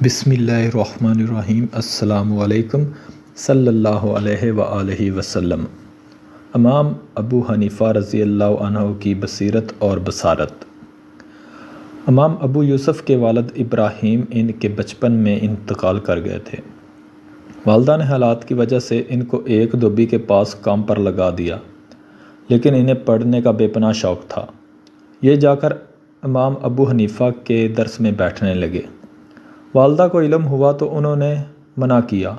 بسم اللہ الرحمن الرحیم۔ السلام علیکم صلی اللہ علیہ وآلہ وسلم۔ امام ابو حنیفہ رضی اللہ عنہ کی بصیرت اور بصارت۔ امام ابو یوسف کے والد ابراہیم ان کے بچپن میں انتقال کر گئے تھے۔ والدہ نے حالات کی وجہ سے ان کو ایک دھوبی کے پاس کام پر لگا دیا، لیکن انہیں پڑھنے کا بے پناہ شوق تھا۔ یہ جا کر امام ابو حنیفہ کے درس میں بیٹھنے لگے۔ والدہ کو علم ہوا تو انہوں نے منع کیا،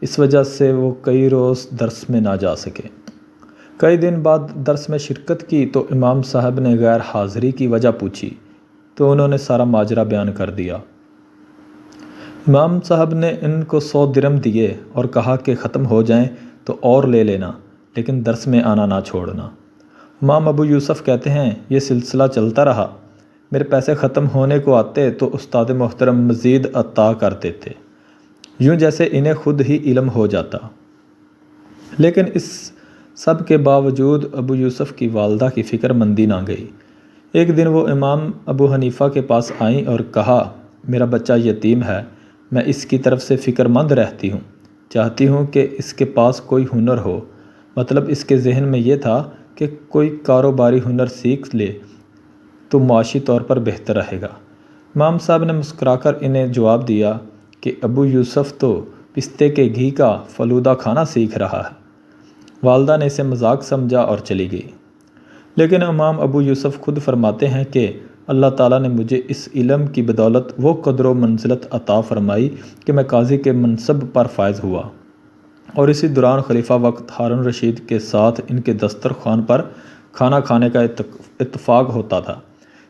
اس وجہ سے وہ کئی روز درس میں نہ جا سکے۔ کئی دن بعد درس میں شرکت کی تو امام صاحب نے غیر حاضری کی وجہ پوچھی تو انہوں نے سارا ماجرا بیان کر دیا۔ امام صاحب نے ان کو 100 درہم دیے اور کہا کہ ختم ہو جائیں تو اور لے لینا، لیکن درس میں آنا نہ چھوڑنا۔ امام ابو یوسف کہتے ہیں، یہ سلسلہ چلتا رہا۔ میرے پیسے ختم ہونے کو آتے تو استاد محترم مزید عطا کرتے تھے، یوں جیسے انہیں خود ہی علم ہو جاتا۔ لیکن اس سب کے باوجود ابو یوسف کی والدہ کی فکر مندی نہ گئی۔ ایک دن وہ امام ابو حنیفہ کے پاس آئیں اور کہا، میرا بچہ یتیم ہے، میں اس کی طرف سے فکر مند رہتی ہوں، چاہتی ہوں کہ اس کے پاس کوئی ہنر ہو۔ مطلب اس کے ذہن میں یہ تھا کہ کوئی کاروباری ہنر سیکھ لے تو معاشی طور پر بہتر رہے گا۔ امام صاحب نے مسکرا کر انہیں جواب دیا کہ ابو یوسف تو پستے کے گھی کا فلودہ کھانا سیکھ رہا ہے۔ والدہ نے اسے مذاق سمجھا اور چلی گئی۔ لیکن امام ابو یوسف خود فرماتے ہیں کہ اللہ تعالیٰ نے مجھے اس علم کی بدولت وہ قدر و منزلت عطا فرمائی کہ میں قاضی کے منصب پر فائز ہوا، اور اسی دوران خلیفہ وقت ہارون رشید کے ساتھ ان کے دسترخوان پر کھانا کھانے کا اتفاق ہوتا تھا۔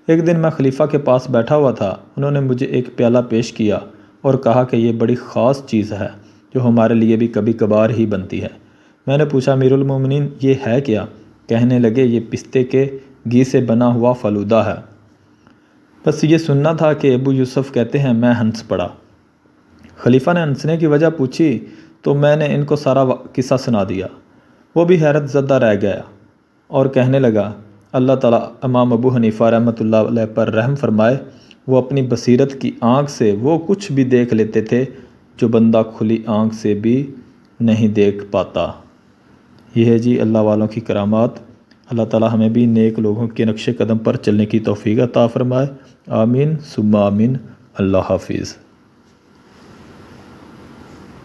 ایک دن میں خلیفہ کے پاس بیٹھا ہوا تھا، انہوں نے مجھے ایک پیالہ پیش کیا اور کہا کہ یہ بڑی خاص چیز ہے جو ہمارے لیے بھی کبھی کبھار ہی بنتی ہے۔ میں نے پوچھا، امیر المومنین یہ ہے کیا؟ کہنے لگے، یہ پستے کے گھی سے بنا ہوا فلودہ ہے۔ بس یہ سننا تھا کہ ابو یوسف کہتے ہیں، میں ہنس پڑا۔ خلیفہ نے ہنسنے کی وجہ پوچھی تو میں نے ان کو سارا قصہ سنا دیا۔ وہ بھی حیرت زدہ رہ گیا اور کہنے لگا، اللہ تعالیٰ امام ابو حنیفہ رحمۃ اللہ علیہ پر رحم فرمائے، وہ اپنی بصیرت کی آنکھ سے وہ کچھ بھی دیکھ لیتے تھے جو بندہ کھلی آنکھ سے بھی نہیں دیکھ پاتا۔ یہ ہے جی اللہ والوں کی کرامات۔ اللہ تعالیٰ ہمیں بھی نیک لوگوں کے نقش قدم پر چلنے کی توفیق عطا فرمائے۔ آمین ثم آمین۔ اللہ حافظ۔